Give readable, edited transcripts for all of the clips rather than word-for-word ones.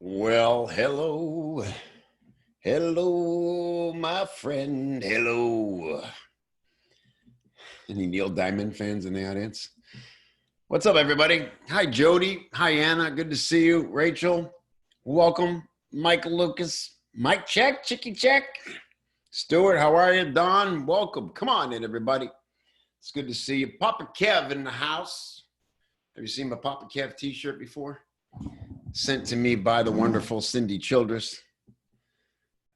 Well, hello. Hello, my friend. Hello. Any Neil Diamond fans in the audience? What's up, everybody? Hi, Jody. Hi, Anna. Good to see you. Rachel, welcome. Michael Lucas. Mike check, Chicky check. Stuart, how are you? Don, welcome. Come on in, everybody. It's good to see you. Papa Kev in the house. Have you seen my Papa Kev t-shirt before? Sent to me by the wonderful Cindy Childress.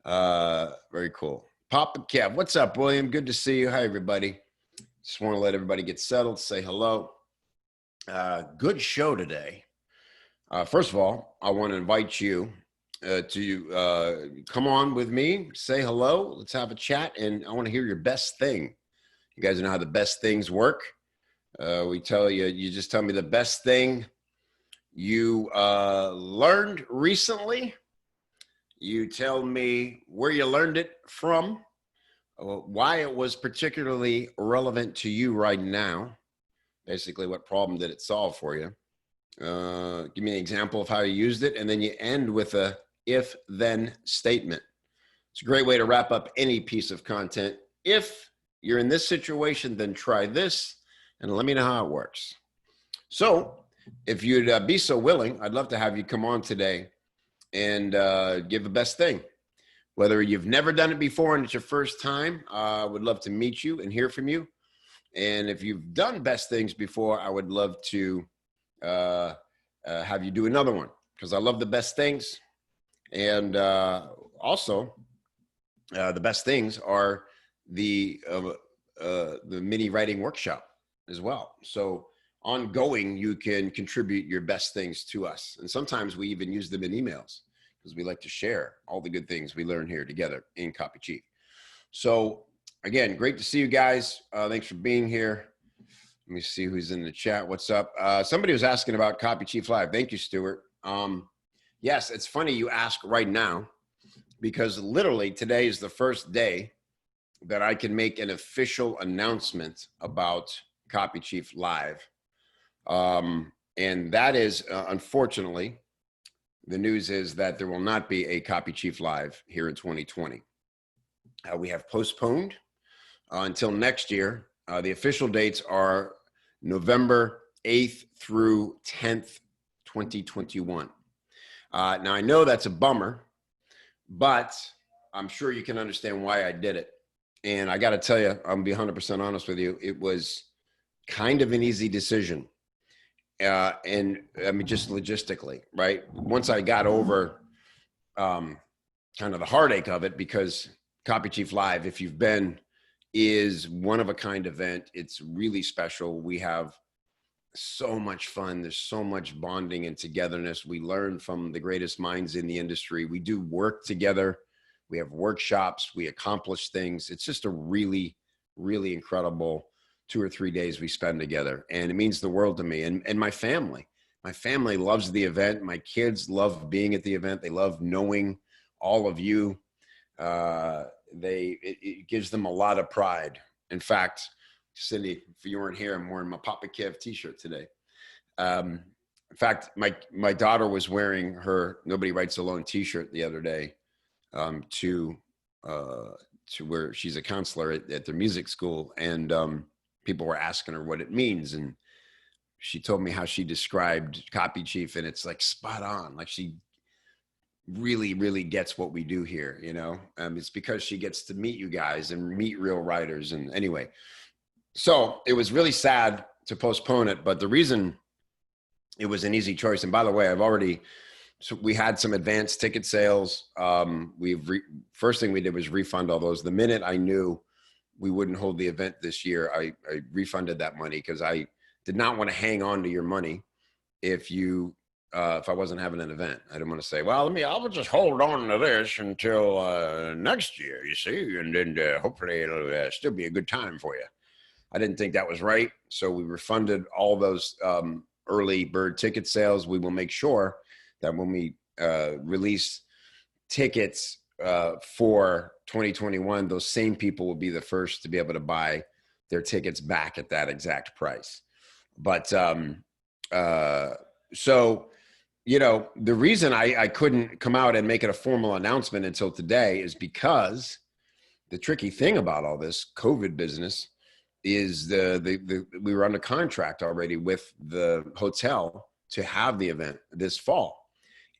Very cool. Papa Kev, what's up, William? Good to see you. Hi, everybody. Just want to let everybody get settled, say hello. Good show today. First of all, I want to invite you to come on with me, say hello, let's have a chat, and I want to hear your best thing. You guys know how the best things work. We tell you, you just tell me the best thing you learned recently. You tell me where you learned it from, why it was particularly relevant to you right now. Basically, what problem did it solve for you? Give me an example of how you used it, and then you end with a if-then statement. It's a great way to wrap up any piece of content. If you're in this situation, then try this, and let me know how it works. So, if you'd be so willing, I'd love to have you come on today and give the best thing. Whether you've never done it before and it's your first time, I would love to meet you and hear from you. And if you've done best things before, I would love to have you do another one, because I love the best things. And also, the best things are the mini writing workshop as well. So ongoing, you can contribute your best things to us. And sometimes we even use them in emails because we like to share all the good things we learn here together in Copy Chief. So again, great to see you guys. Thanks for being here. Let me see who's in the chat. What's up? Somebody was asking about Copy Chief Live. Thank you, Stuart. Yes, it's funny you ask right now, because literally today is the first day that I can make an official announcement about Copy Chief Live. And that is, unfortunately, the news is that there will not be a Copy Chief Live here in 2020. We have postponed until next year. The official dates are November 8th through 10th, 2021. Now, I know that's a bummer, but I'm sure you can understand why I did it. And I got to tell you, I'm going to be 100% honest with you, it was kind of an easy decision. And I mean, just logistically, right? Once I got over kind of the heartache of it, because Copy Chief Live, if you've been, is one of a kind event. It's really special. We have so much fun. There's so much bonding and togetherness. We learn from the greatest minds in the industry. We do work together. We have workshops. We accomplish things. It's just a really, really incredible 2 or 3 days we spend together. And it means the world to me. And my family loves the event. My kids love being at the event. They love knowing all of you. It gives them a lot of pride. In fact, Cindy, if you weren't here, I'm wearing my Papa Kev t-shirt today. In fact, my daughter was wearing her Nobody Writes Alone t-shirt the other day to where she's a counselor at their music school. And people were asking her what it means. And she told me how she described Copy Chief, and it's like spot on. Like she really, really gets what we do here, you know? It's because she gets to meet you guys and meet real writers. And anyway, so it was really sad to postpone it, but the reason it was an easy choice, and by the way, so we had some advanced ticket sales. First thing we did was refund all those. The minute I knew we wouldn't hold the event this year, I refunded that money, because I did not want to hang on to your money if I wasn't having an event. I didn't want to say, well, I'll just hold on to this until next year, you see, and then hopefully it'll still be a good time for you. I didn't think that was right. So we refunded all those early bird ticket sales. We will make sure that when we release tickets for 2021, those same people will be the first to be able to buy their tickets back at that exact price. But so the reason I couldn't come out and make it a formal announcement until today is because the tricky thing about all this COVID business is we were under contract already with the hotel to have the event this fall.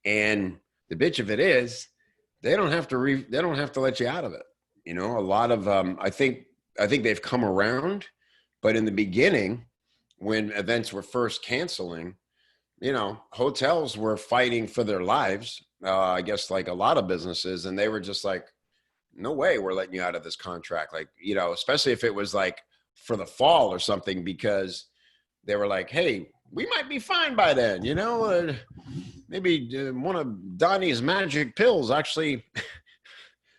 And the bitch of it is they don't have to let you out of it. A lot of I think they've come around, but in the beginning, when events were first canceling, hotels were fighting for their lives. I guess like a lot of businesses, and they were just like, no way we're letting you out of this contract. Like, especially if it was like for the fall or something, because they were like, hey, we might be fine by then, maybe one of Donnie's magic pills actually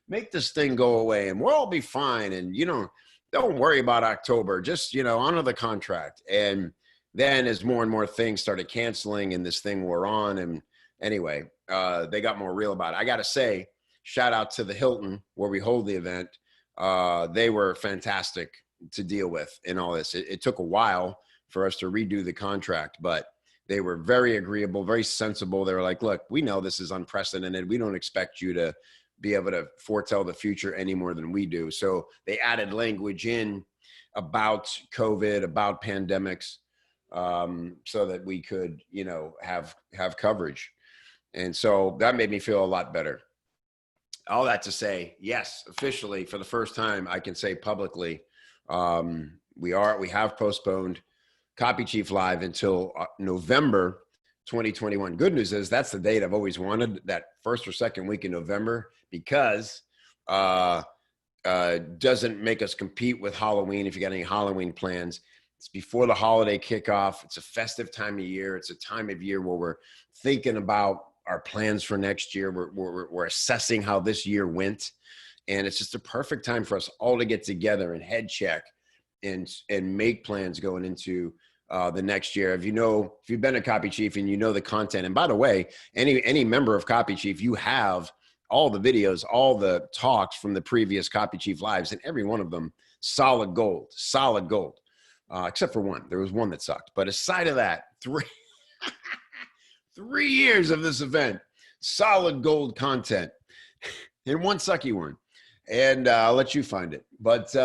make this thing go away and we'll all be fine. And, don't worry about October, just, honor the contract. And then as more and more things started canceling and this thing wore on, and anyway, they got more real about it. I got to say, shout out to the Hilton where we hold the event. They were fantastic to deal with in all this. It took a while for us to redo the contract, but they were very agreeable, very sensible. They were like, look, we know this is unprecedented. We don't expect you to be able to foretell the future any more than we do. So they added language in about COVID, about pandemics, so that we could, have coverage. And so that made me feel a lot better. All that to say, yes, officially for the first time, I can say publicly, we have postponed Copy Chief Live until November 2021. Good news is that's the date I've always wanted, that first or second week in November, because doesn't make us compete with Halloween. If you got any Halloween plans, it's before the holiday kickoff. It's a festive time of year. It's a time of year where we're thinking about our plans for next year. We're assessing how this year went. And it's just a perfect time for us all to get together and head check and make plans going into the next year. If you've been a Copy Chief and you know the content, and by the way, any member of Copy Chief, you have all the videos, all the talks from the previous Copy Chief Lives, and every one of them, solid gold, except for one. There was one that sucked. But aside of that, 3 years of this event, solid gold content, and one sucky one. And I'll let you find it. But,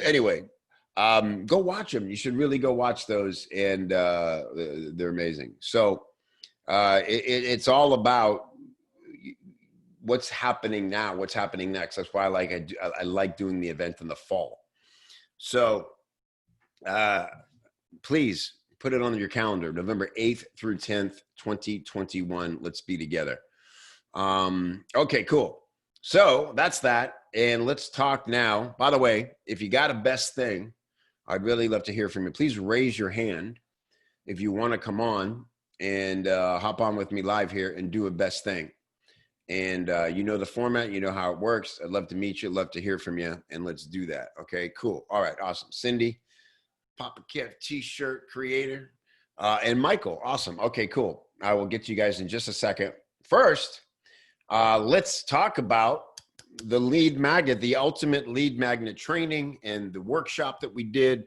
anyway, go watch them. You should really go watch those. And they're amazing. So it's all about what's happening now, what's happening next. That's why I like doing the event in the fall. So please put it on your calendar, November 8th through 10th, 2021. Let's be together. Okay, cool. So that's that. And let's talk now. By the way, if you got a best thing, I'd really love to hear from you. Please raise your hand if you want to come on and hop on with me live here and do a best thing. And you know the format, you know how it works. I'd love to meet you, love to hear from you, and let's do that. Okay, cool. All right, awesome. Cindy, Papa Kev t-shirt creator, and Michael, awesome. Okay, cool. I will get to you guys in just a second. First, let's talk about the lead magnet, the ultimate lead magnet training and the workshop that we did.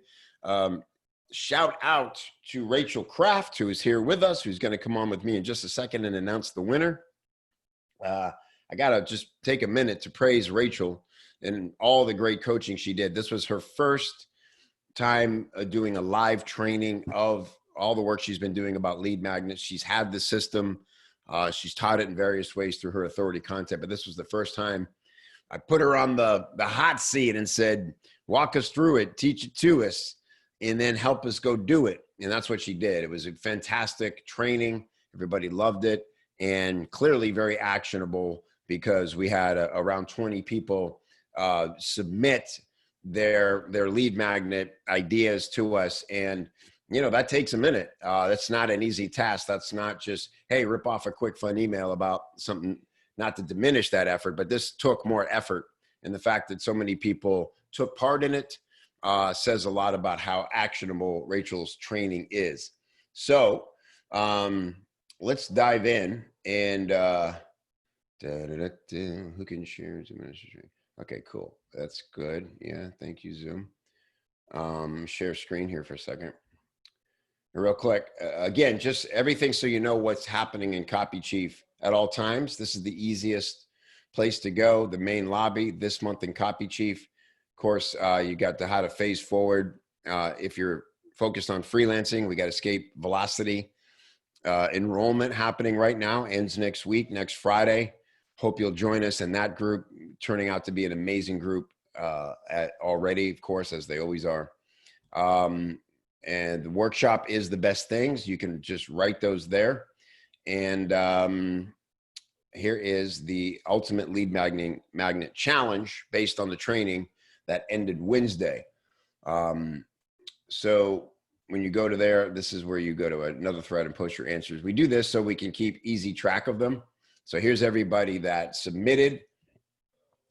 Shout out to Rachel Kraft, who is here with us, who's going to come on with me in just a second and announce the winner. I got to just take a minute to praise Rachel and all the great coaching she did. This was her first time doing a live training of all the work she's been doing about lead magnets. She's had the system. She's taught it in various ways through her authority content, but this was the first time I put her on the hot seat and said, walk us through it, teach it to us, and then help us go do it. And that's what she did. It was a fantastic training. Everybody loved it, and clearly very actionable, because we had around 20 people submit their lead magnet ideas to us. And, that takes a minute. That's not an easy task. That's not just, hey, rip off a quick, fun email about something, not to diminish that effort, but this took more effort. And the fact that so many people took part in it says a lot about how actionable Rachel's training is. So let's dive in. And who can share? Okay, cool. That's good. Yeah, thank you, Zoom. Share screen here for a second. Real quick, again, just everything so you know what's happening in Copy Chief at all times. This is the easiest place to go. The main lobby this month in Copy Chief. Of course, you got the how to phase forward. If you're focused on freelancing, we got Escape Velocity enrollment happening right now. Ends next week, next Friday. Hope you'll join us in that group. Turning out to be an amazing group already, of course, as they always are. And the workshop is the best things. You can just write those there. And here is the Ultimate Lead Magnet Challenge based on the training that ended Wednesday. So when you go to there, this is where you go to another thread and post your answers. We do this so we can keep easy track of them. So here's everybody that submitted,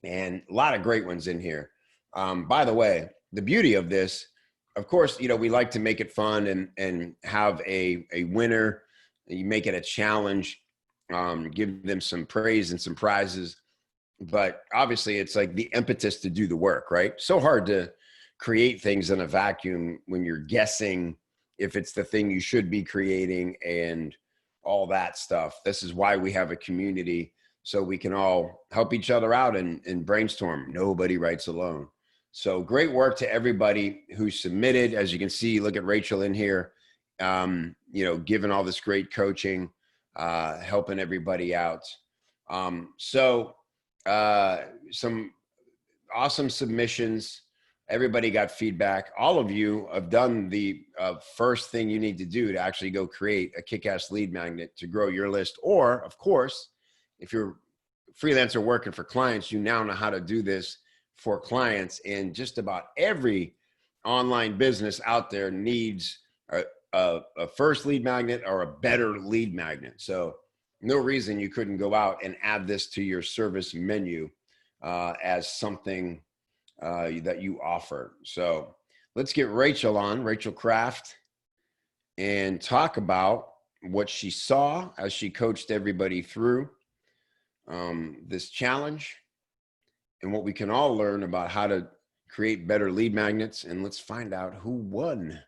and a lot of great ones in here. By the way, the beauty of this, of course, we like to make it fun and have a winner. You make it a challenge, give them some praise and some prizes. But obviously, it's like the impetus to do the work, right? So hard to create things in a vacuum when you're guessing if it's the thing you should be creating and all that stuff. This is why we have a community, so we can all help each other out and brainstorm. Nobody writes alone. So great work to everybody who submitted. As you can see, look at Rachel in here, giving all this great coaching, helping everybody out. Some awesome submissions. Everybody got feedback. All of you have done the first thing you need to do to actually go create a kick-ass lead magnet to grow your list. Or, of course, if you're a freelancer working for clients, you now know how to do this for clients. And just about every online business out there needs a first lead magnet or a better lead magnet. So no reason you couldn't go out and add this to your service menu as something that you offer. So let's get Rachel on, Rachel Kraft, and talk about what she saw as she coached everybody through this challenge, and what we can all learn about how to create better lead magnets. And let's find out who won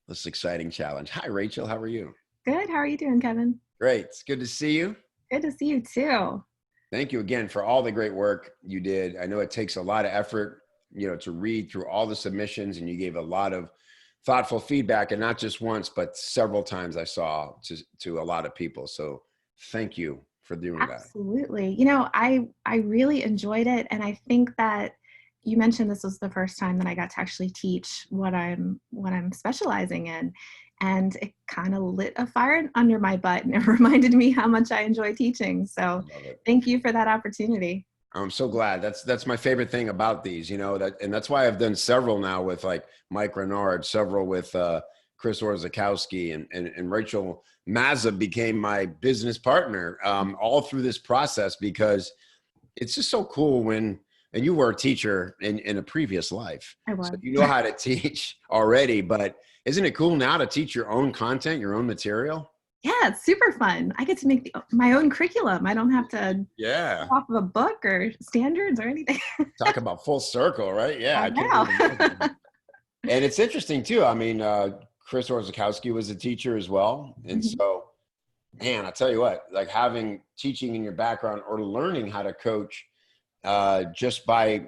this exciting challenge. Hi, Rachel. How are you? Good. How are you doing, Kevin? Great. It's good to see you. Good to see you too. Thank you again for all the great work you did. I know it takes a lot of effort, to read through all the submissions, and you gave a lot of thoughtful feedback, and not just once, but several times I saw to a lot of people. So thank you for doing that. Absolutely. I really enjoyed it. And I think that you mentioned this was the first time that I got to actually teach what I'm specializing in. And it kind of lit a fire under my butt, and it reminded me how much I enjoy teaching. So thank you for that opportunity. I'm so glad. That's my favorite thing about these, and that's why I've done several now with like Mike Renard, several with Chris Orzakowski, and Rachel Mazza became my business partner all through this process, because it's just so cool and you were a teacher in a previous life. I was. So you know how to teach already, but isn't it cool now to teach your own content, your own material? Yeah, it's super fun. I get to make my own curriculum. I don't have to off of a book or standards or anything. Talk about full circle, right? Yeah. I know. And it's interesting too. I mean, Chris Orzakowski was a teacher as well. And so, man, I tell you what, like having teaching in your background or learning how to coach just by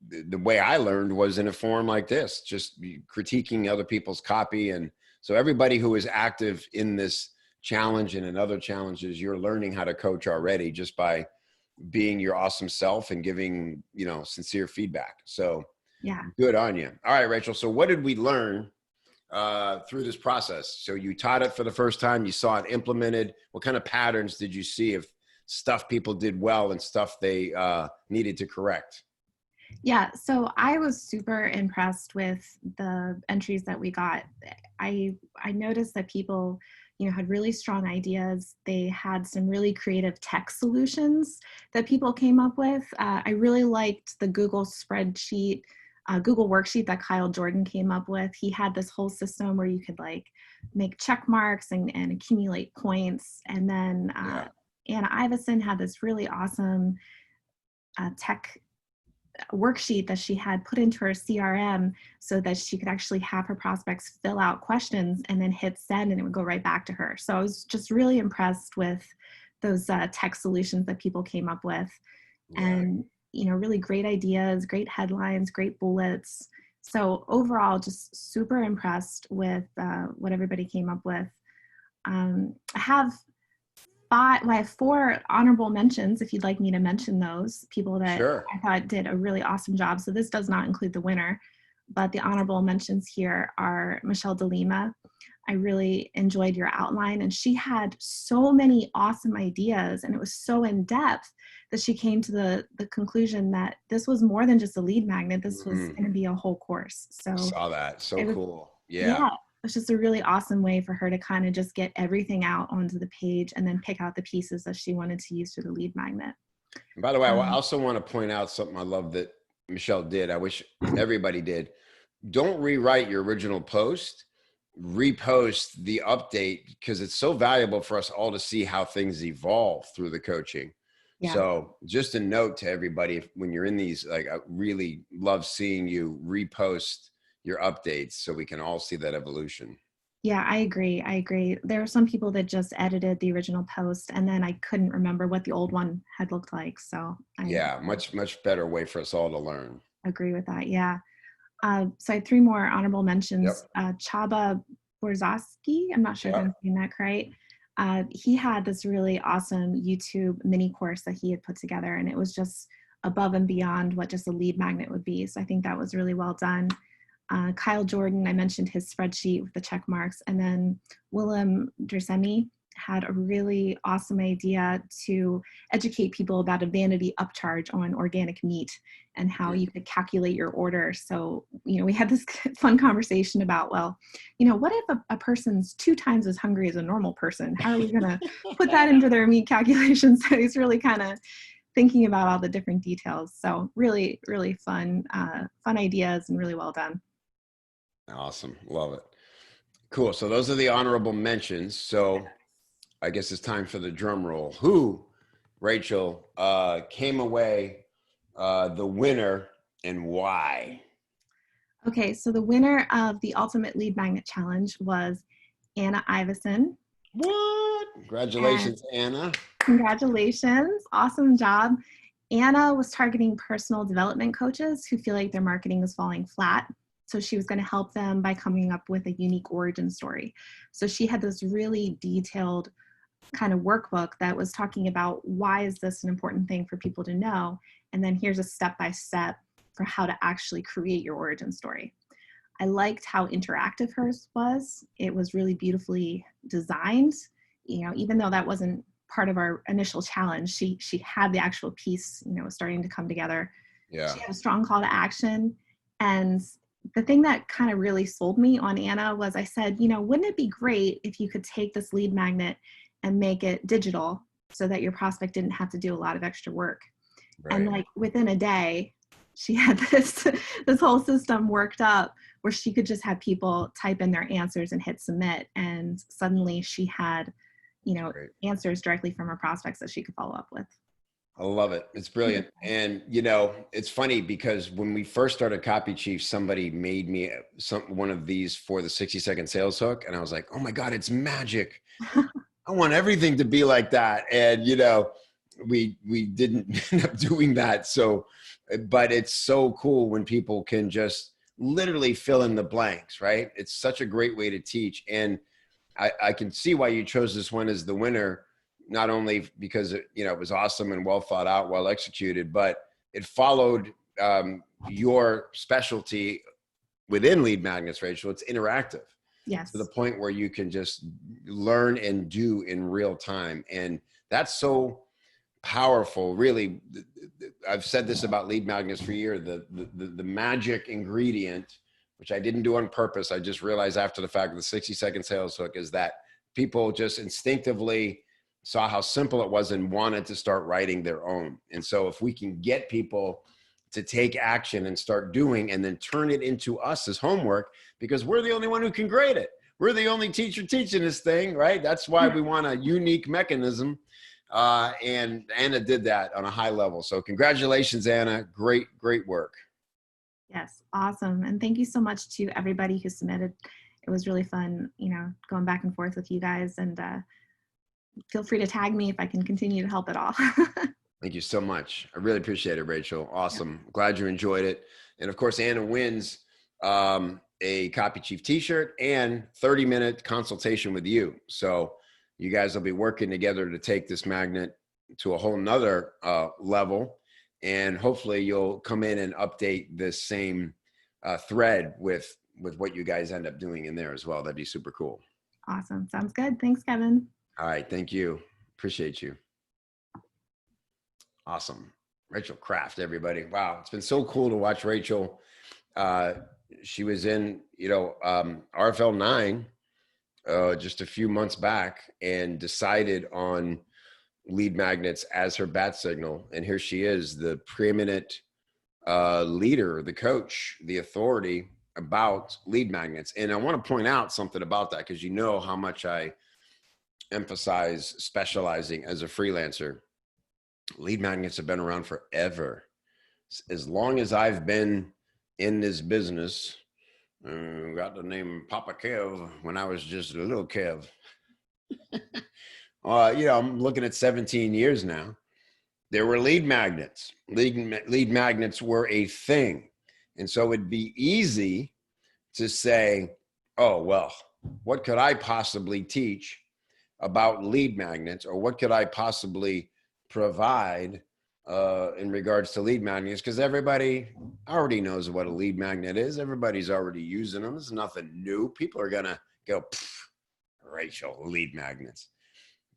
the way I learned was in a form like this, just critiquing other people's copy. And so everybody who is active in this challenge and in other challenges, you're learning how to coach already just by being your awesome self and giving, sincere feedback. So yeah, good on you. All right, Rachel. So what did we learn through this process? So you taught it for the first time, you saw it implemented. What kind of patterns did you see of stuff people did well and stuff they needed to correct? Yeah, so I was super impressed with the entries that we got. I noticed that people, had really strong ideas. They had some really creative tech solutions that people came up with. I really liked the Google spreadsheet, Google worksheet that Kyle Jordan came up with. He had this whole system where you could make check marks and accumulate points. And then Anna Iveson had this really awesome tech worksheet that she had put into her CRM so that she could actually have her prospects fill out questions and then hit send and it would go right back to her. So I was just really impressed with those tech solutions that people came up with. Yeah. And, really great ideas, great headlines, great bullets. So overall, just super impressed with what everybody came up with. I have I have 4 honorable mentions if you'd like me to mention those people that Sure. I thought did a really awesome job. So this does not include the winner, but the honorable mentions here are Michelle DeLima. I really enjoyed your outline, and she had so many awesome ideas, and it was so in depth that she came to the conclusion that this was more than just a lead magnet. This was going to be a whole course. So Saw that. So it was, cool. yeah, Yeah. it's just a really awesome way for her to kind of just get everything out onto the page and then pick out the pieces that she wanted to use for the lead magnet. And by the way, I Um, also want to point out something I love that Michelle did. I wish everybody did. Don't rewrite your original post. Repost the update because it's so valuable for us all to see how things evolve through the coaching. yeah. So just a note to everybody, when you're in these, like, I really love seeing you repost your updates so we can all see that evolution. Yeah, I agree. I agree. There are some people that just edited the original post and then I couldn't remember what the old one had looked like. So I Yeah, much better way for us all to learn. agree with that. Yeah. So I have 3 more honorable Yep. mentions. Chaba Borzowski, I'm not sure if Yep. I'm saying that right. He had this really awesome YouTube mini course that he had put together, and it was just above and beyond what just a lead magnet would be. So I think that was really well done. Kyle Jordan, I mentioned his spreadsheet with the check marks, and then Willem Dersemi had a really awesome idea to educate people about a vanity upcharge on organic meat and how you could calculate your order. So, we had this fun conversation about, well, what if a person's 2 times as hungry as a normal person? How are we going to put that into their meat calculations? So he's really kind of thinking about all the different details. So really, really fun ideas and really well done. Awesome. Love it. Cool. So those are the honorable mentions. So I guess it's time for the drum roll. Who, Rachel, came away the winner and why? Okay, so the winner of the Ultimate Lead Magnet Challenge was Anna Iveson. What? And Congratulations, Anna. congratulations, awesome job. Anna was targeting personal development coaches who feel like their marketing is falling flat. So she was going to help them by coming up with a unique origin story. So she had this really detailed kind of workbook that was talking about why is this an important thing for people to know, and then here's a step-by-step for how to actually create your origin story. I liked how interactive hers was. It was really beautifully designed. Even though that wasn't part of our initial challenge, she had the actual piece, starting to come together. Yeah. She had a strong call to action. And the thing that kind of really sold me on Anna was I said, wouldn't it be great if you could take this lead magnet and make it digital so that your prospect didn't have to do a lot of extra work? Right. And like within a day, she had this whole system worked up where she could just have people type in their answers and hit submit. And suddenly she had, Great. answers directly from her prospects that she could follow up with. I love it. It's brilliant. And, it's funny because when we first started Copy Chief, somebody made me one of these for the 60-second sales hook. And I was like, oh my God, it's magic. I want everything to be like that. And, we didn't end up doing that. So, but it's so cool when people can just literally fill in the blanks, right? It's such a great way to teach. And I can see why you chose this one as the winner, not only because it was awesome and well thought out, well executed, but it followed your specialty within lead magnets, Rachel. It's interactive. Yes. To the point where you can just learn and do in real time. And that's so powerful. Really, I've said this about lead magnets for years, the magic ingredient, which I didn't do on purpose. I just realized after the fact of the 60-second sales hook is that people just instinctively saw how simple it was and wanted to start writing their own. And so if we can get people to take action and start doing and then turn it into us as homework, because we're the only one who can grade it. We're the only teacher teaching this thing, right? That's why we want a unique mechanism And Anna did that on a high level. So congratulations, Anna. Great, great work. Yes, awesome. And thank you so much to everybody who submitted. It was really fun, going back and forth with you guys. And feel free to tag me if I can continue to help at all. Thank you so much. I really appreciate it, Rachel. Awesome. Yeah. Glad you enjoyed it. And of course, Anna wins a Copy Chief t-shirt and 30-minute consultation with you. So you guys will be working together to take this magnet to a whole nother level. And hopefully you'll come in and update this same thread with what you guys end up doing in there as well. That'd be super cool. Awesome. Sounds good. Thanks, Kevin. All right. Thank you. Appreciate you. Awesome. Rachel Kraft, everybody. Wow. It's been so cool to watch Rachel. She was in, RFL 9 just a few months back and decided on lead magnets as her bat signal. And here she is, the preeminent leader, the coach, the authority about lead magnets. And I want to point out something about that because you know how much I emphasize specializing as a freelancer. Lead magnets have been around forever. As long as I've been in this business, got the name Papa Kev when I was just a little Kev. I'm looking at 17 years now. There were lead magnets. Lead magnets were a thing. And so it'd be easy to say, oh, well, what could I possibly teach about lead magnets, or what could I possibly provide in regards to lead magnets? Because everybody already knows what a lead magnet is. Everybody's already using them. It's nothing new. People are going to go, Rachel, lead magnets.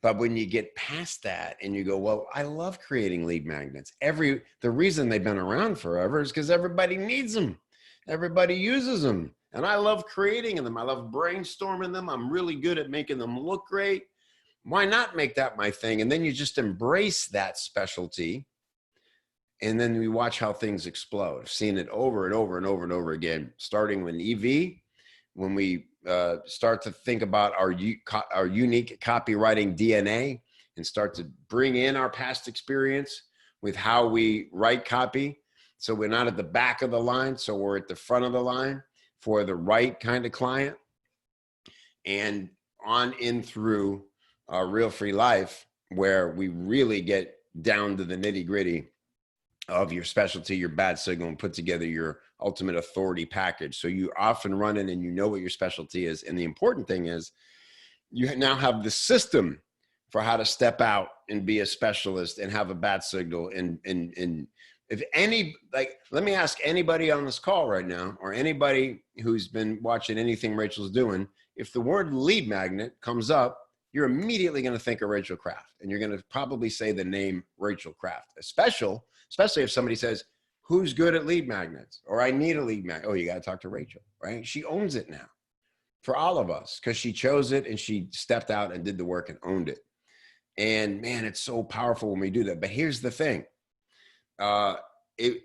But when you get past that and you go, well, I love creating lead magnets. The reason they've been around forever is because everybody needs them. Everybody uses them. And I love creating them. I love brainstorming them. I'm really good at making them look great. Why not make that my thing? And then you just embrace that specialty. And then we watch how things explode. I've seen it over and over and over and over again, starting with EV, when we start to think about our unique copywriting DNA and start to bring in our past experience with how we write copy. So we're not at the back of the line, so we're at the front of the line for the right kind of client. And on in through our Real Free Life, where we really get down to the nitty gritty of your specialty, your bat signal, and put together your ultimate authority package. So you're off and running and you know what your specialty is. And the important thing is you now have the system for how to step out and be a specialist and have a bat signal. And if let me ask anybody on this call right now, or anybody who's been watching anything Rachel's doing, if the word lead magnet comes up, you're immediately going to think of Rachel Kraft, and you're going to probably say the name Rachel Kraft, especially if somebody says, who's good at lead magnets? Or I need a lead magnet. Oh, you got to talk to Rachel, right? She owns it now for all of us because she chose it and she stepped out and did the work and owned it. And man, it's so powerful when we do that. But here's the thing. It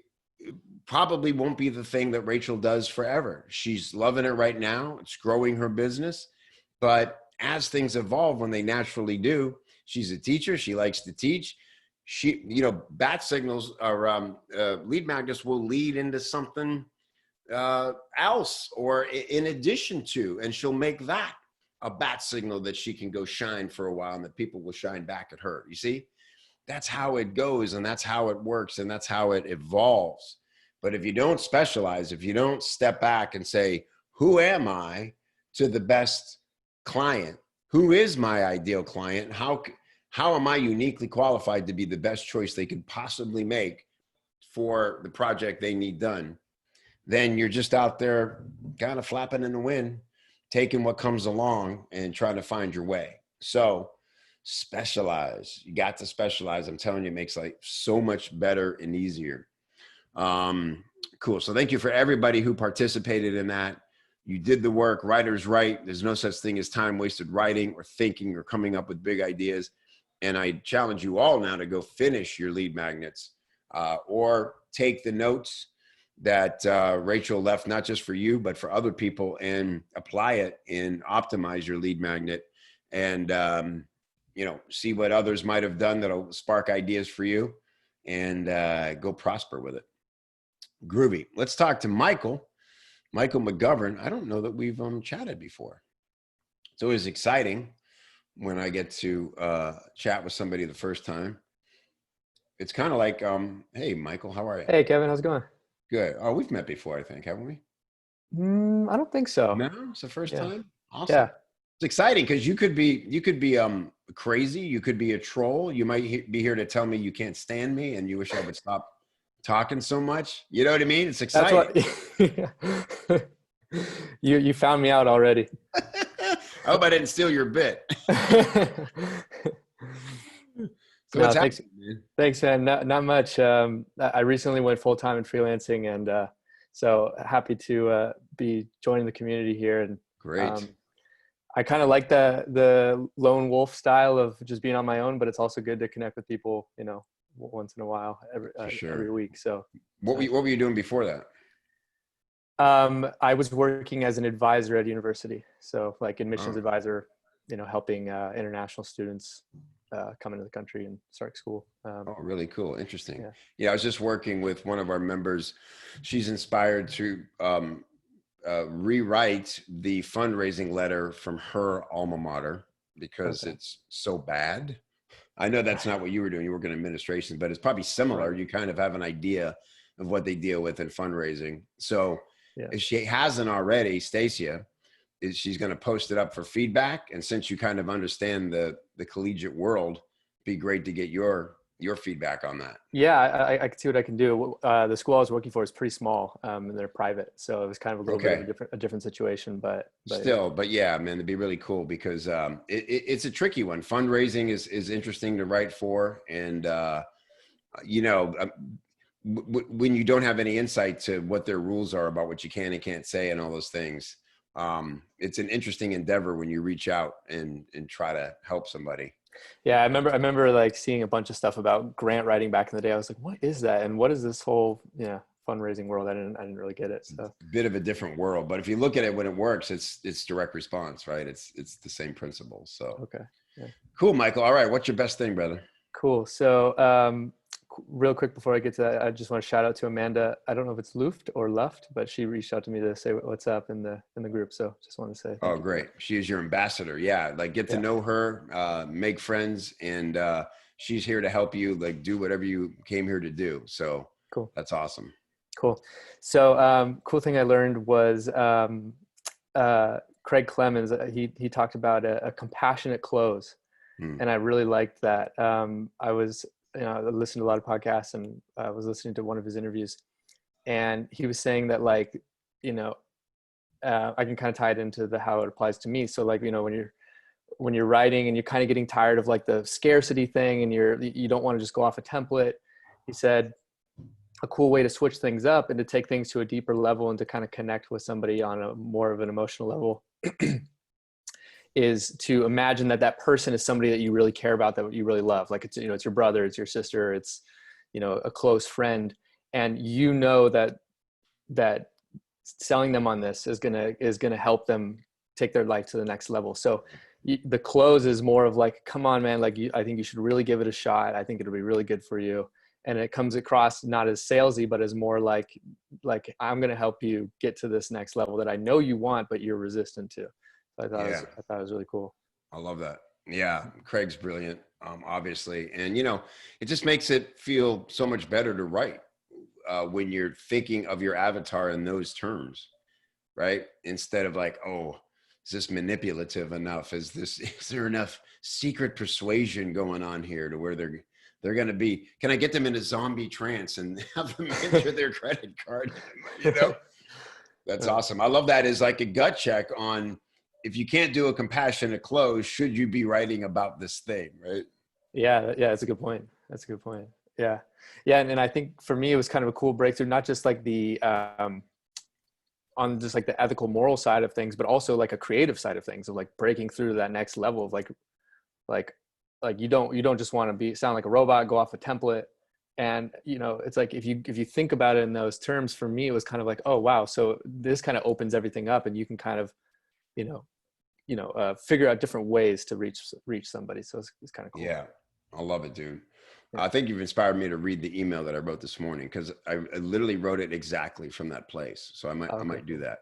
probably won't be the thing that Rachel does forever. She's loving it right now. It's growing her business. But as things evolve, when they naturally do, she's a teacher. She likes to teach. Bat signals or lead magnets will lead into something else or in addition to, and she'll make that a bat signal that she can go shine for a while and that people will shine back at her. You see, that's how it goes and that's how it works and that's how it evolves. But if you don't specialize, if you don't step back and say, who am I to the best client? Who is my ideal client? How am I uniquely qualified to be the best choice they could possibly make for the project they need done? Then you're just out there kind of flapping in the wind, taking what comes along and trying to find your way. So specialize. You got to specialize. I'm telling you, it makes life so much better and easier. Cool. So thank you for everybody who participated in that. You did the work. Writer's right. There's no such thing as time wasted writing or thinking or coming up with big ideas. And I challenge you all now to go finish your lead magnets or take the notes that Rachel left, not just for you, but for other people, and apply it and optimize your lead magnet. And see what others might have done that'll spark ideas for you, and go prosper with it. Groovy. Let's talk to Michael McGovern. I don't know that we've chatted before. It's always exciting when I get to chat with somebody the first time. It's kind of like, hey, Michael, how are you? Hey, Kevin, how's it going? Good. Oh, we've met before, I think, haven't we? I don't think so. No, it's the first Yeah. time. Awesome. Yeah. It's exciting because you could be crazy. You could be a troll. You might be here to tell me you can't stand me and you wish I would stop talking so much. You know what I mean? It's That's exciting. what you found me out already. I hope I didn't steal your bit. So No, what's happening, man? thanks, man. Not much. I recently went full-time in freelancing, and so happy to be joining the community here. And Great. I kind of like the lone wolf style of just being on my own, but it's also good to connect with people, once in a while, every week. So What were you doing before that? I was working as an advisor at university, so like admissions advisor, helping international students come into the country and start school. Oh, really cool. Interesting. Yeah. Yeah, I was just working with one of our members. She's inspired to rewrite the fundraising letter from her alma mater because it's so bad. I know that's not what you were doing. You work in administration, but it's probably similar. Right. You kind of have an idea of what they deal with in fundraising. So if she hasn't already, Stacia, she's going to post it up for feedback. And since you kind of understand the collegiate world, it'd be great to get your feedback on that. Yeah, I can see what I can do. The school I was working for is pretty small, and they're private, so it was kind of a little bit of a different situation. But yeah, man, it'd be really cool because it's a tricky one. Fundraising is interesting to write for, and when you don't have any insight to what their rules are about what you can and can't say and all those things, it's an interesting endeavor when you reach out and try to help somebody. Yeah, I remember like seeing a bunch of stuff about grant writing back in the day. I was like, what is that? And what is this whole fundraising world? I didn't really get it. So a bit of a different world, but if you look at it when it works, it's direct response, right? It's the same principle. So okay. Yeah. Cool, Michael. All right, what's your best thing, brother? Cool. So real quick before I get to that, I just want to shout out to Amanda. I don't know if it's Luft or Luft, but she reached out to me to say what's up in the group. So just want to say thank you. Great. She is your ambassador. Yeah, like get to know her, make friends, and she's here to help you, like do whatever you came here to do. So cool. That's awesome. Cool. So cool thing I learned was Craig Clemens, he talked about a compassionate close. And I really liked that. I listened to a lot of podcasts, and I was listening to one of his interviews, and he was saying that I can kind of tie it into how it applies to me. So when you're writing and you're kind of getting tired of like the scarcity thing and you don't want to just go off a template, he said a cool way to switch things up and to take things to a deeper level and to kind of connect with somebody on a more of an emotional level is to imagine that person is somebody that you really care about, that you really love. Like it's your brother, it's your sister, it's, a close friend. And that selling them on this is going to help them take their life to the next level. So the close is more of like, come on, man. Like I think you should really give it a shot. I think it'll be really good for you. And it comes across not as salesy, but as more like I'm going to help you get to this next level that I know you want, but you're resistant to. So I thought it was really cool. I love that. Yeah, Craig's brilliant, obviously, and it just makes it feel so much better to write when you're thinking of your avatar in those terms, right? Instead of like, oh, is this manipulative enough? Is there enough secret persuasion going on here to where they're going to be? Can I get them in a zombie trance and have them enter their credit card? That's awesome. I love that as like a gut check on. If you can't do a compassionate close, should you be writing about this thing, right? Yeah, that's a good point. Yeah. And I think for me, it was kind of a cool breakthrough, not just like the, on just like the ethical moral side of things, but also like a creative side of things of like breaking through to that next level of like you don't just want to sound like a robot, go off a template. And, it's like, if you think about it in those terms, for me, it was kind of like, oh, wow. So this kind of opens everything up and you can kind of, figure out different ways to reach somebody. So it's kind of cool. Yeah, I love it, dude. Yeah. I think you've inspired me to read the email that I wrote this morning, because I literally wrote it exactly from that place. So I might do that.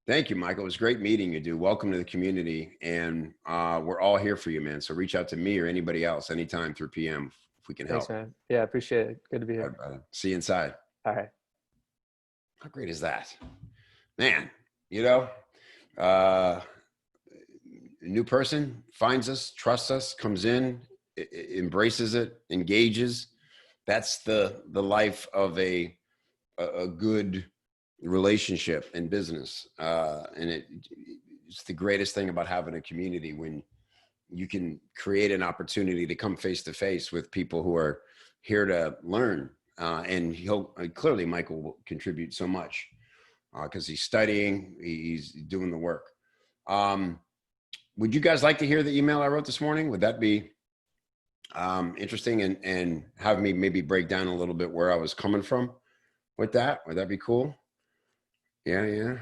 Thank you, Michael. It was great meeting you, dude. Welcome to the community, and we're all here for you, man. So reach out to me or anybody else anytime through PM if we can help. Thanks, man. Yeah, I appreciate it. Good to be here. All right, see you inside. All right. How great is that, man? A new person finds us, trusts us, comes in, embraces it, engages. That's the life of a good relationship in business. And it's the greatest thing about having a community, when you can create an opportunity to come face to face with people who are here to learn. And clearly Michael will contribute so much because he's studying, he's doing the work. Would you guys like to hear the email I wrote this morning? Would that be interesting, and have me maybe break down a little bit where I was coming from with that? Would that be cool? Yeah.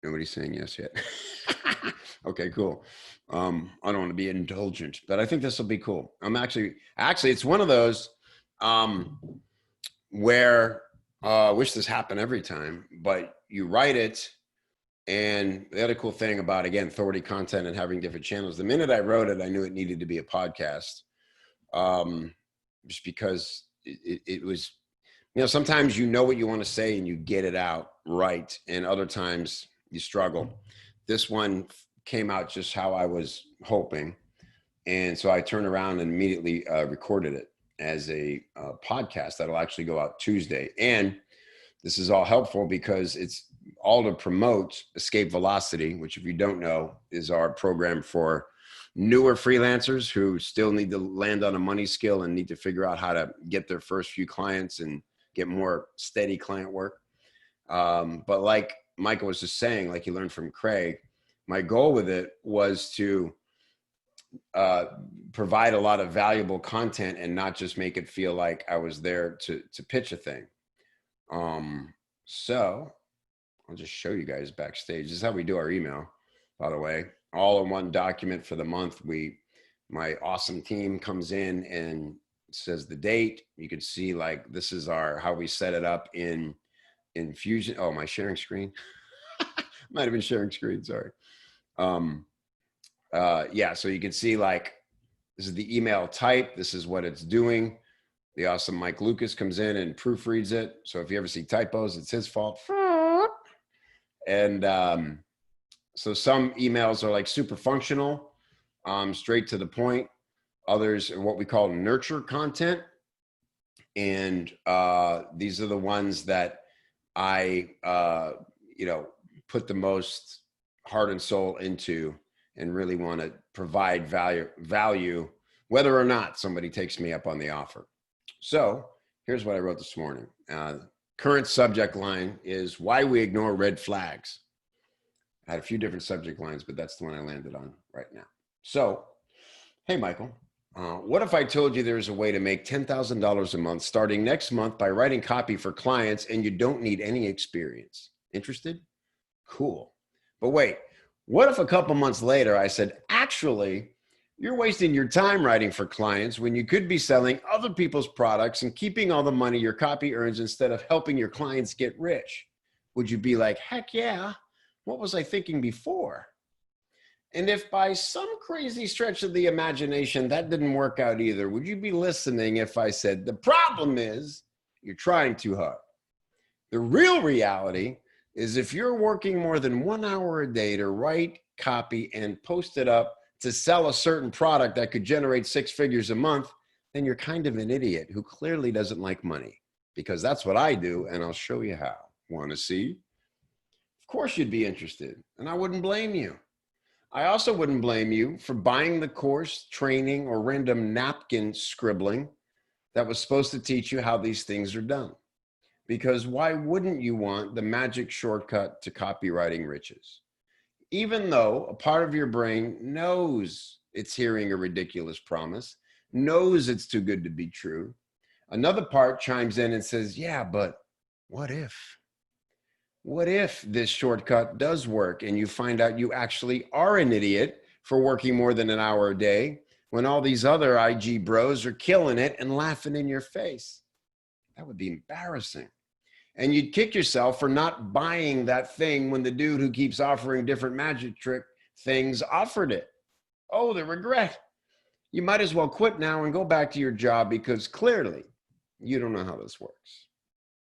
Nobody's saying yes yet. Okay, cool. I don't want to be indulgent, but I think this will be cool. I'm actually, it's one of those where I wish this happened every time, but you write it. And the other cool thing about, again, authority content and having different channels, the minute I wrote it, I knew it needed to be a podcast. Just because it was, sometimes you know what you want to say and you get it out right. And other times you struggle. This one came out just how I was hoping. And so I turned around and immediately recorded it as a podcast that'll actually go out Tuesday. And this is all helpful because it's all to promote Escape Velocity, which, if you don't know, is our program for newer freelancers who still need to land on a money skill and need to figure out how to get their first few clients and get more steady client work. But like Michael was just saying, like you learned from Craig, my goal with it was to provide a lot of valuable content and not just make it feel like I was there to pitch a thing. So I'll just show you guys backstage. This is how we do our email, by the way. All in one document for the month. My awesome team comes in and says the date. You can see, like, this is how we set it up in Fusion. Oh, am I sharing screen? Might have been sharing screen, sorry. Yeah, so you can see, like, this is the email type. This is what it's doing. The awesome Mike Lucas comes in and proofreads it. So if you ever see typos, it's his fault. And so some emails are like super functional, straight to the point. Others are what we call nurture content. And these are the ones that I, put the most heart and soul into and really want to provide value, whether or not somebody takes me up on the offer. So here's what I wrote this morning. Current subject line is why we ignore red flags. I had a few different subject lines, but that's the one I landed on right now. So, hey, Michael, what if I told you there's a way to make $10,000 a month starting next month by writing copy for clients and you don't need any experience? Interested? Cool. But wait, what if a couple months later I said, actually, you're wasting your time writing for clients when you could be selling other people's products and keeping all the money your copy earns instead of helping your clients get rich? Would you be like, heck yeah, what was I thinking before? And if by some crazy stretch of the imagination that didn't work out either, would you be listening if I said, the problem is you're trying too hard? The real reality is if you're working more than 1 hour a day to write, copy, and post it up to sell a certain product that could generate 6 figures a month, then you're kind of an idiot who clearly doesn't like money, because that's what I do, and I'll show you how. Want to see? Of course you'd be interested, and I wouldn't blame you. I also wouldn't blame you for buying the course, training, or random napkin scribbling that was supposed to teach you how these things are done. Because why wouldn't you want the magic shortcut to copywriting riches? Even though a part of your brain knows it's hearing a ridiculous promise, knows it's too good to be true, another part chimes in and says, yeah, but what if? What if this shortcut does work and you find out you actually are an idiot for working more than an hour a day when all these other IG bros are killing it and laughing in your face? That would be embarrassing. And you'd kick yourself for not buying that thing when the dude who keeps offering different magic trick things offered it. Oh, the regret. You might as well quit now and go back to your job because clearly you don't know how this works.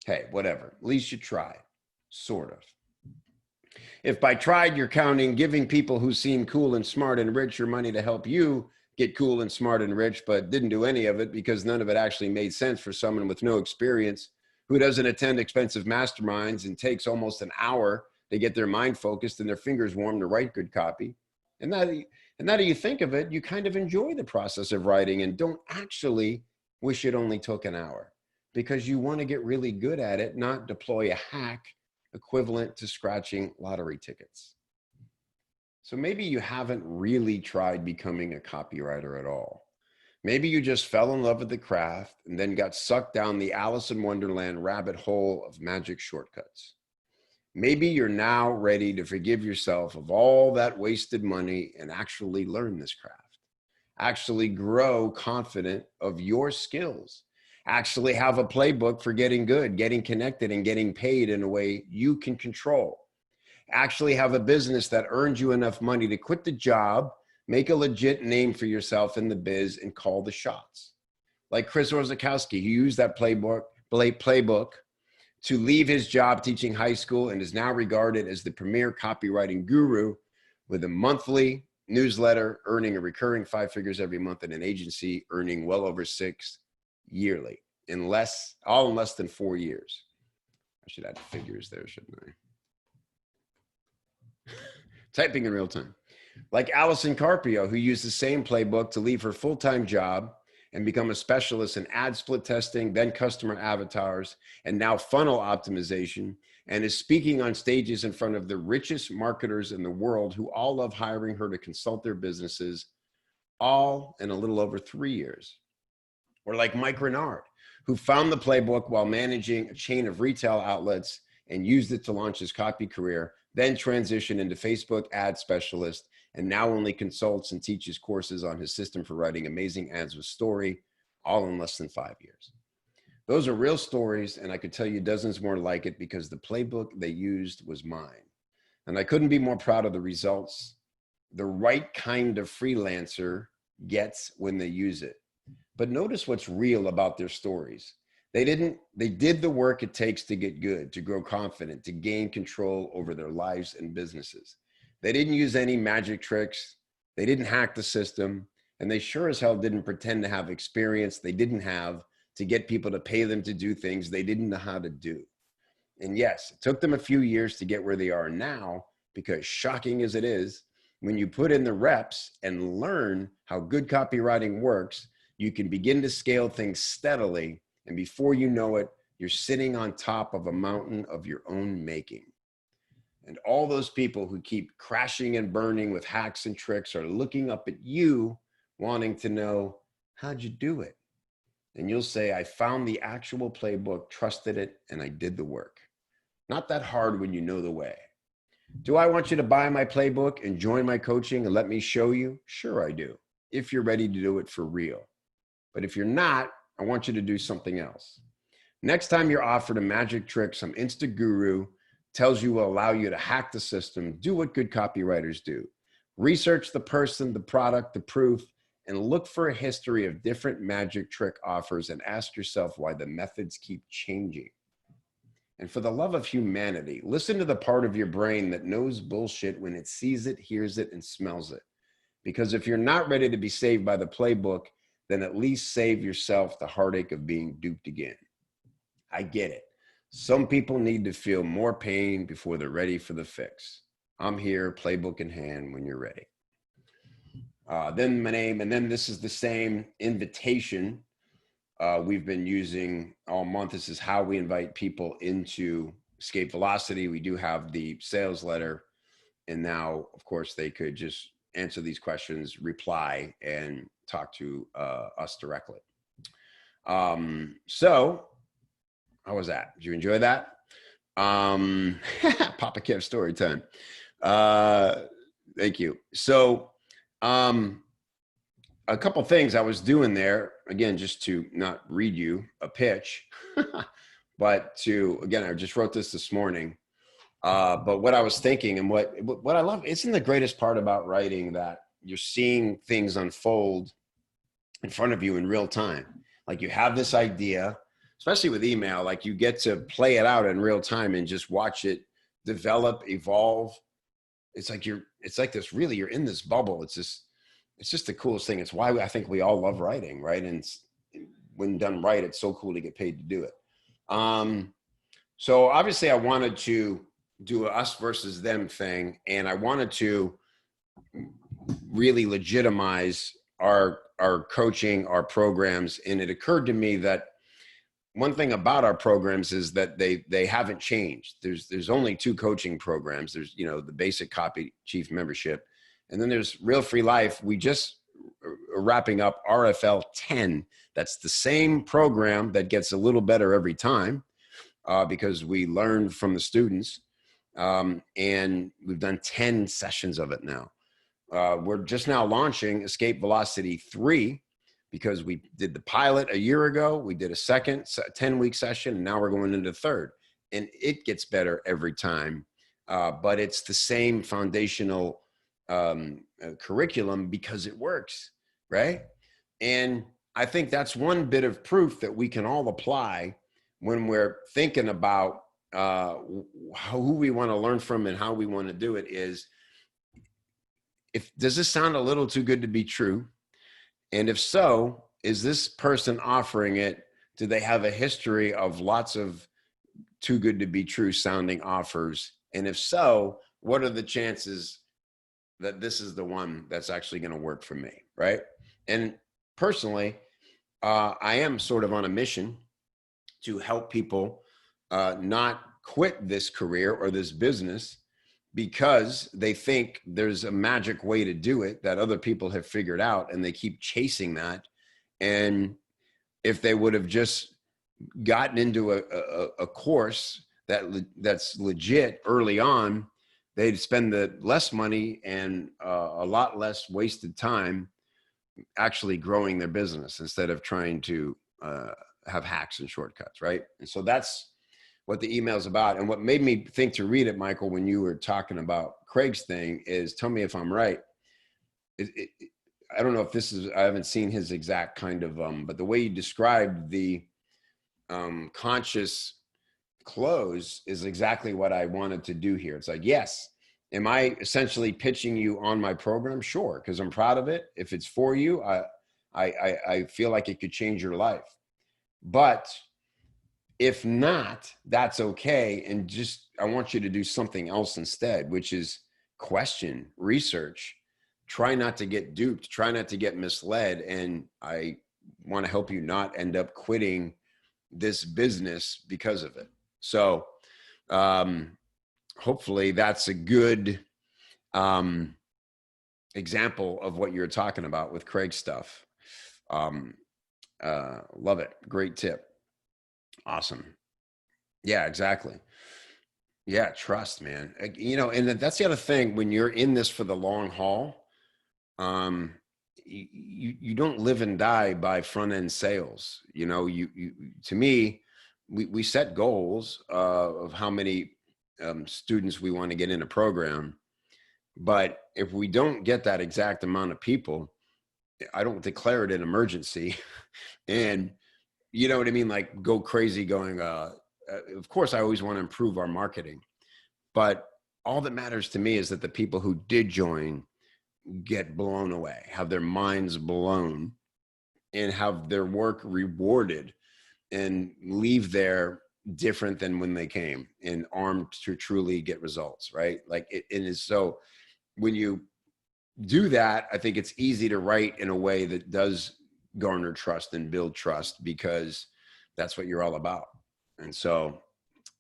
Hey, whatever. At least you tried. Sort of. If by tried you're counting giving people who seem cool and smart and rich your money to help you get cool and smart and rich, but didn't do any of it because none of it actually made sense for someone with no experience who doesn't attend expensive masterminds and takes almost an hour to get their mind focused and their fingers warm to write good copy. And now that you think of it, you kind of enjoy the process of writing and don't actually wish it only took an hour because you want to get really good at it, not deploy a hack equivalent to scratching lottery tickets. So maybe you haven't really tried becoming a copywriter at all. Maybe you just fell in love with the craft and then got sucked down the Alice in Wonderland rabbit hole of magic shortcuts. Maybe you're now ready to forgive yourself of all that wasted money and actually learn this craft. Actually grow confident of your skills. Actually have a playbook for getting good, getting connected, and getting paid in a way you can control. Actually have a business that earns you enough money to quit the job, make a legit name for yourself in the biz, and call the shots. Like Chris Orzakowski, who used that playbook to leave his job teaching high school and is now regarded as the premier copywriting guru with a monthly newsletter, earning a recurring 5 figures every month, in an agency earning well over 6 yearly all in less than 4 years. I should add figures there, shouldn't I? Typing in real time. Like Allison Carpio, who used the same playbook to leave her full-time job and become a specialist in ad split testing, then customer avatars, and now funnel optimization, and is speaking on stages in front of the richest marketers in the world who all love hiring her to consult their businesses, all in a little over 3 years. Or like Mike Renard, who found the playbook while managing a chain of retail outlets and used it to launch his copy career, then transitioned into Facebook ad specialist, and now only consults and teaches courses on his system for writing amazing ads with story, all in less than 5 years. Those are real stories, and I could tell you dozens more like it because the playbook they used was mine. And I couldn't be more proud of the results the right kind of freelancer gets when they use it. But notice what's real about their stories. They did the work it takes to get good, to grow confident, to gain control over their lives and businesses. They didn't use any magic tricks. They didn't hack the system. And they sure as hell didn't pretend to have experience they didn't have to get people to pay them to do things they didn't know how to do. And yes, it took them a few years to get where they are now, because shocking as it is, when you put in the reps and learn how good copywriting works, you can begin to scale things steadily. And before you know it, you're sitting on top of a mountain of your own making. And all those people who keep crashing and burning with hacks and tricks are looking up at you, wanting to know, how'd you do it? And you'll say, I found the actual playbook, trusted it, and I did the work. Not that hard when you know the way. Do I want you to buy my playbook and join my coaching and let me show you? Sure I do, if you're ready to do it for real. But if you're not, I want you to do something else. Next time you're offered a magic trick some Insta guru tells you will allow you to hack the system, do what good copywriters do. Research the person, the product, the proof, and look for a history of different magic trick offers and ask yourself why the methods keep changing. And for the love of humanity, listen to the part of your brain that knows bullshit when it sees it, hears it, and smells it. Because if you're not ready to be saved by the playbook, then at least save yourself the heartache of being duped again. I get it. Some people need to feel more pain before they're ready for the fix. I'm here, playbook in hand, when you're ready. Then my name, and then this is the same invitation we've been using all month. This is how we invite people into Escape Velocity. We do have the sales letter, and now, of course, they could just answer these questions, reply, and talk to us directly. So how was that? Did you enjoy that? Papa Kev story time. Thank you. So, a couple things I was doing there, again, just to not read you a pitch, but to, again, I just wrote this morning. But what I was thinking and what I love, isn't the greatest part about writing that you're seeing things unfold in front of you in real time. Like you have this idea, especially with email, like you get to play it out in real time and just watch it develop, evolve. It's like this really, you're in this bubble. It's just the coolest thing. It's why I think we all love writing, right? And when done right, it's so cool to get paid to do it. So obviously I wanted to do a us versus them thing. And I wanted to really legitimize our coaching, our programs. And it occurred to me that one thing about our programs is that they haven't changed. There's only 2 coaching programs. There's, the basic copy chief membership, and then there's Real Free Life. We just are wrapping up RFL 10. That's the same program that gets a little better every time because we learned from the students. And we've done 10 sessions of it now. We're just now launching Escape Velocity 3 because we did the pilot a year ago. We did a second 10-week session, and now we're going into the third. And it gets better every time. But it's the same foundational curriculum because it works, right? And I think that's one bit of proof that we can all apply when we're thinking about who we want to learn from and how we want to do it is, does this sound a little too good to be true? And if so, is this person offering it? Do they have a history of lots of too good to be true sounding offers? And if so, what are the chances that this is the one that's actually going to work for me, right? And personally, I am sort of on a mission to help people not quit this career or this business because they think there's a magic way to do it that other people have figured out, and they keep chasing that. And if they would have just gotten into a course that's legit early on, they'd spend the less money and a lot less wasted time actually growing their business instead of trying to have hacks and shortcuts, right? And so that's what the email is about. And what made me think to read it, Michael, when you were talking about Craig's thing is, tell me if I'm right. I don't know if this is, I haven't seen his exact kind of, but the way you described the conscious close is exactly what I wanted to do here. It's like, yes, am I essentially pitching you on my program? Sure, because I'm proud of it. If it's for you, I feel like it could change your life. But if not, that's okay. And just, I want you to do something else instead, which is question, research, try not to get duped, try not to get misled. And I want to help you not end up quitting this business because of it. So hopefully that's a good example of what you're talking about with Craig's stuff. Love it. Great tip. Awesome. Yeah, exactly. Yeah, trust, man. And that's the other thing when you're in this for the long haul. You don't live and die by front end sales. You to me, we set goals of how many students we want to get in a program, but if we don't get that exact amount of people, I don't declare it an emergency. And you know what I mean? Like go crazy going, of course I always want to improve our marketing, but all that matters to me is that the people who did join get blown away, have their minds blown, and have their work rewarded and leave there different than when they came and armed to truly get results, right? Like it is. So when you do that, I think it's easy to write in a way that does garner trust and build trust, because that's what you're all about. And so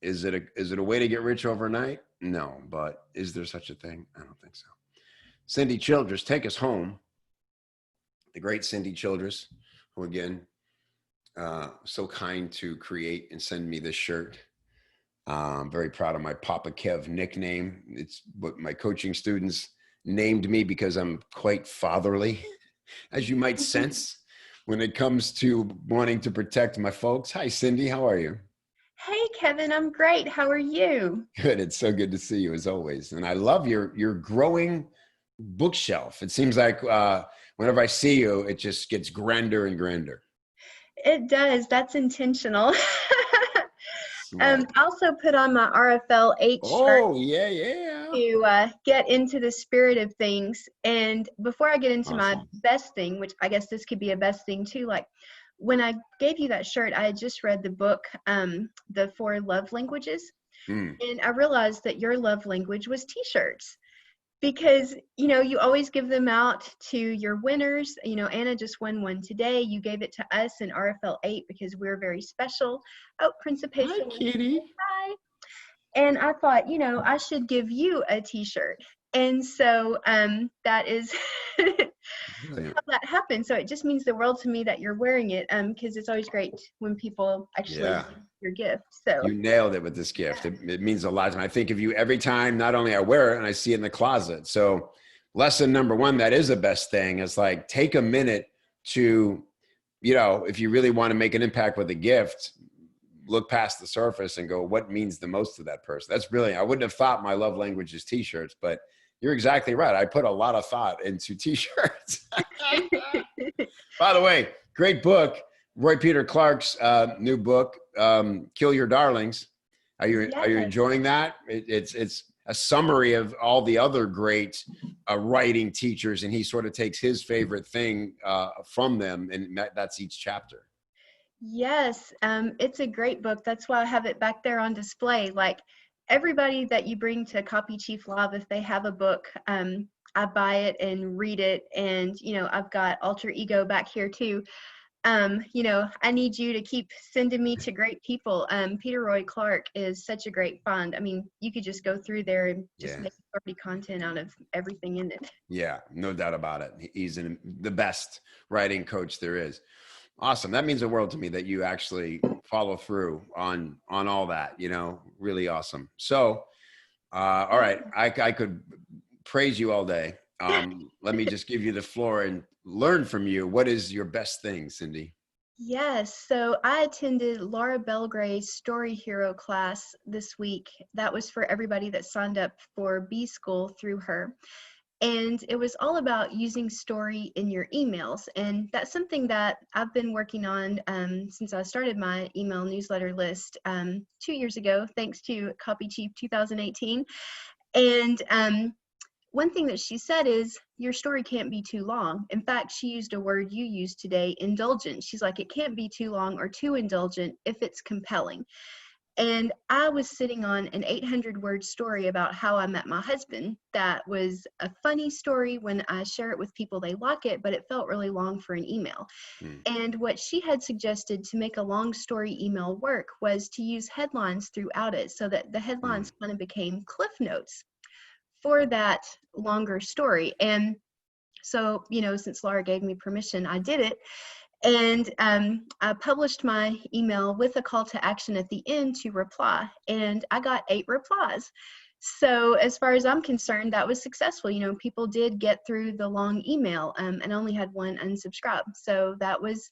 is it a way to get rich overnight? No, but is there such a thing? I don't think so. Cindy Childress, take us home. The great Cindy Childress, who again, so kind to create and send me this shirt. I'm very proud of my Papa Kev nickname. It's what my coaching students named me because I'm quite fatherly, as you might sense when it comes to wanting to protect my folks. Hi, Cindy. How are you? Hey, Kevin, I'm great. How are you? Good. It's so good to see you as always. And I love your growing bookshelf. It seems like whenever I see you, it just gets grander and grander. It does. That's intentional. Smart. I also put on my RFL 8 shirt Oh, yeah, yeah. to get into the spirit of things. And before I get into my Awesome. best thing, which I guess this could be a best thing too, like when I gave you that shirt, I had just read the book, The Four Love Languages. Mm. And I realized that your love language was t-shirts. Because, you know, you always give them out to your winners. You know, Anna just won one today. You gave it to us in RFL 8 because we're very special. Oh, Principation. Hi, Kitty. Hi. And I thought, you know, I should give you a t-shirt. And so that is Brilliant. how that happened. So it just means the world to me that you're wearing it, because it's always great when people actually Yeah. give your gift. So You nailed it with this gift. It means a lot. And I think of you every time, not only I wear it and I see it in the closet. So lesson number one, that is the best thing, is like, take a minute to, you know, if you really want to make an impact with a gift, look past the surface and go, what means the most to that person? That's brilliant. I wouldn't have thought my love language is t-shirts, but you're exactly right. I put a lot of thought into t-shirts. By the way, great book. Roy Peter Clark's new book, Kill Your Darlings. Are you Yes. enjoying that? It's a summary of all the other great writing teachers, and he sort of takes his favorite thing from them, and that's each chapter. Yes, it's a great book. That's why I have it back there on display. Like everybody that you bring to Copy Chief Live, if they have a book, I buy it and read it. And, you know, I've got Alter Ego back here too. You know, I need you to keep sending me to great people. Peter Roy Clark is such a great find. I mean, you could just go through there and just Yeah. make authority content out of everything in it. Yeah, no doubt about it. He's the best writing coach there is. Awesome. That means the world to me that you actually follow through on all that, you know, really awesome. So, all right, I could praise you all day. Let me just give you the floor and learn from you. What is your best thing, Cindy? Yes, so I attended Laura Belgray's Story Hero class this week. That was for everybody that signed up for B School through her. And it was all about using story in your emails. And that's something that I've been working on since I started my email newsletter list 2 years ago, thanks to Copy Chief 2018. And one thing that she said is your story can't be too long. In fact, she used a word you used today, indulgent. She's like, it can't be too long or too indulgent if it's compelling. And I was sitting on an 800-word story about how I met my husband. That was a funny story when I share it with people, they like it, but it felt really long for an email. And what she had suggested to make a long story email work was to use headlines throughout it so that the headlines kind of became cliff notes for that longer story. And so, you know, since Laura gave me permission, I did it. And I published my email with a call to action at the end to reply, and I got 8 replies. So as far as I'm concerned, that was successful. You know, people did get through the long email, and I only had 1 unsubscribe. So that was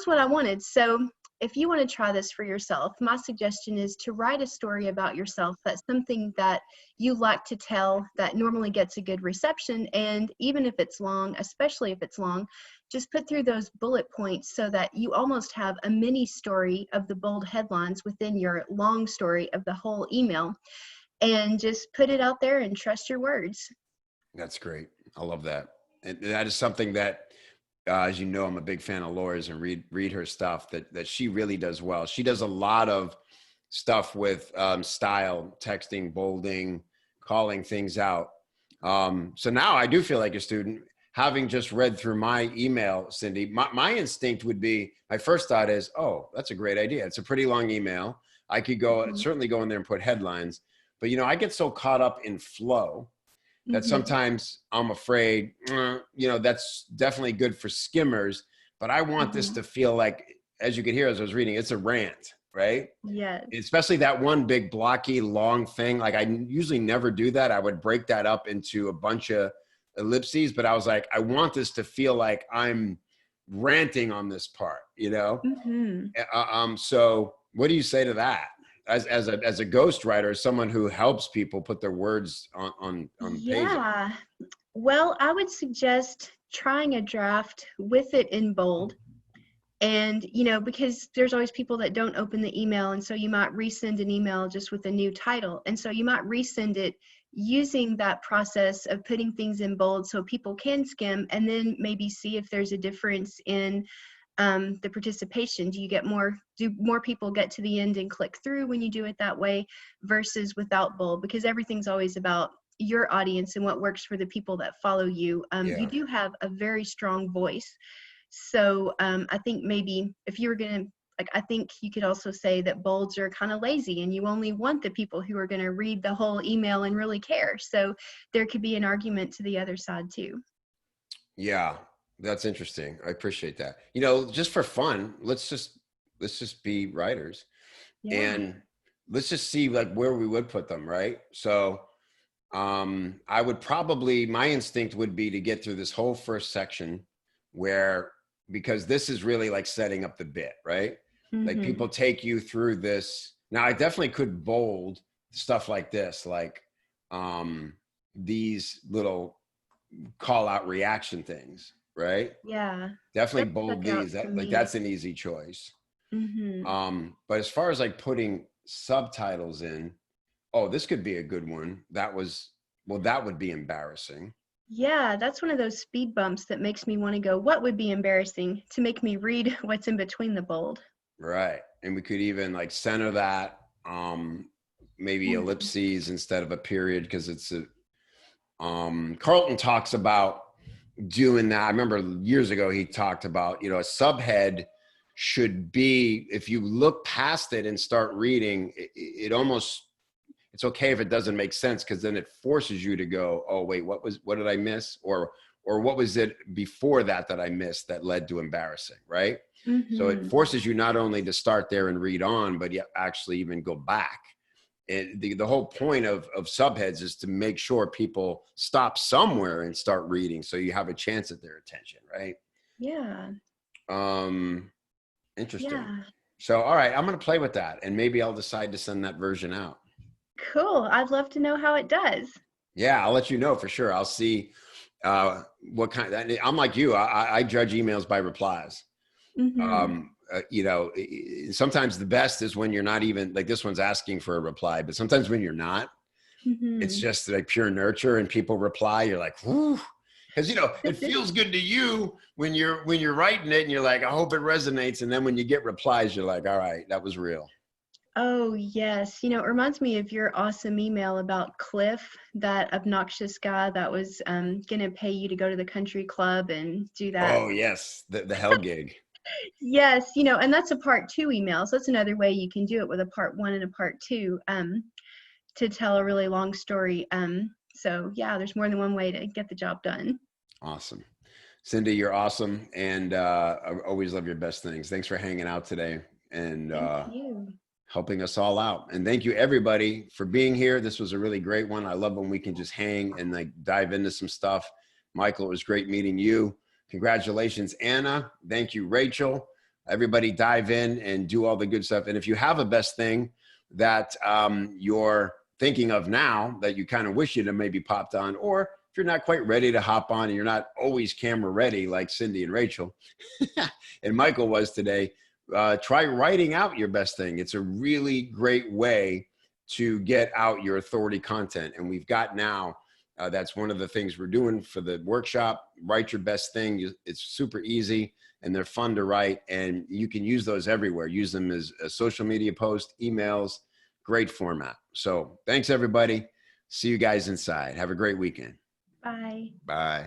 what I wanted. So if you want to try this for yourself, my suggestion is to write a story about yourself that's something that you like to tell that normally gets a good reception. And even if it's long, especially if it's long, just put through those bullet points so that you almost have a mini story of the bold headlines within your long story of the whole email. And just put it out there and trust your words. That's great. I love that. And that is something that, as you know, I'm a big fan of Laura's and read her stuff that she really does well. She does a lot of stuff with style, texting, bolding, calling things out. So now I do feel like a student, having just read through my email, Cindy. My instinct would be, my first thought is, oh, that's a great idea. It's a pretty long email. I could certainly go in there and put headlines. But, you know, I get so caught up in flow that sometimes I'm afraid, you know, that's definitely good for skimmers, but I want this to feel like, as you can hear as I was reading, it's a rant, right? Yes. Especially that one big blocky long thing. Like I usually never do that. I would break that up into a bunch of ellipses, but I was like, I want this to feel like I'm ranting on this part, you know? Mm-hmm. So what do you say to that? As a ghostwriter, someone who helps people put their words on pages. Yeah. Well, I would suggest trying a draft with it in bold. And, because there's always people that don't open the email. And so you might resend an email just with a new title. And so you might resend it using that process of putting things in bold so people can skim and then maybe see if there's a difference in the participation. Do more people get to the end and click through when you do it that way versus without bold? Because everything's always about your audience and what works for the people that follow you. You do have a very strong voice. So I think maybe if you were going to, I think you could also say that bolds are kind of lazy and you only want the people who are going to read the whole email and really care. So there could be an argument to the other side too. Yeah, that's interesting. I appreciate that. Just for fun, let's just be writers and let's just see like where we would put them, right? So I would probably, my instinct would be to get through this whole first section because this is really like setting up the bit, right? Like people take you through this. Now I definitely could bold stuff like this, like these little call out reaction things, right? Yeah. Definitely bold these. That's an easy choice. But as far as like putting subtitles in, oh, this could be a good one. That would be embarrassing. Yeah, that's one of those speed bumps that makes me want to go, what would be embarrassing to make me read what's in between the bold? Right. And we could even like center that, maybe ellipses instead of a period, because it's Carlton talks about doing that. I remember years ago, he talked about, a subhead should be, if you look past it and start reading, it's okay if it doesn't make sense, because then it forces you to go, oh wait, what did I miss? Or what was it before that I missed that led to embarrassing, right? So it forces you not only to start there and read on, but you actually even go back. And the whole point of subheads is to make sure people stop somewhere and start reading, so you have a chance at their attention, right? Yeah. Interesting. Yeah. So, all right, I'm going to play with that, and maybe I'll decide to send that version out. Cool. I'd love to know how it does. Yeah, I'll let you know for sure. I'll see what kind. I'm like you. I judge emails by replies. Sometimes the best is when you're not even, like, this one's asking for a reply, but sometimes when you're not, it's just like pure nurture, and people reply, you're like, whoo, because it feels good to you when you're writing it, and you're like, I hope it resonates, and then when you get replies, you're like, all right, that was real. Oh, yes. It reminds me of your awesome email about Cliff, that obnoxious guy that was going to pay you to go to the country club and do that. Oh, yes. The hell gig. Yes. And that's a part 2 email. So that's another way you can do it, with a part 1 and a part 2, to tell a really long story. So yeah, there's more than one way to get the job done. Awesome. Cindy, you're awesome. And I always love your best things. Thanks for hanging out today and Thank you. Helping us all out. And thank you everybody for being here. This was a really great one. I love when we can just hang and like dive into some stuff. Michael, it was great meeting you. Congratulations, Anna. Thank you, Rachel. Everybody dive in and do all the good stuff. And if you have a best thing that you're thinking of now that you kind of wish you'd have maybe popped on, or if you're not quite ready to hop on and you're not always camera ready like Cindy and Rachel and Michael was today, try writing out your best thing. It's a really great way to get out your authority content. And we've got now, that's one of the things we're doing for the workshop. Write your best thing. It's super easy and they're fun to write, and you can use those everywhere. Use them as a social media post, emails, great format. So thanks everybody. See you guys inside. Have a great weekend. Bye. Bye.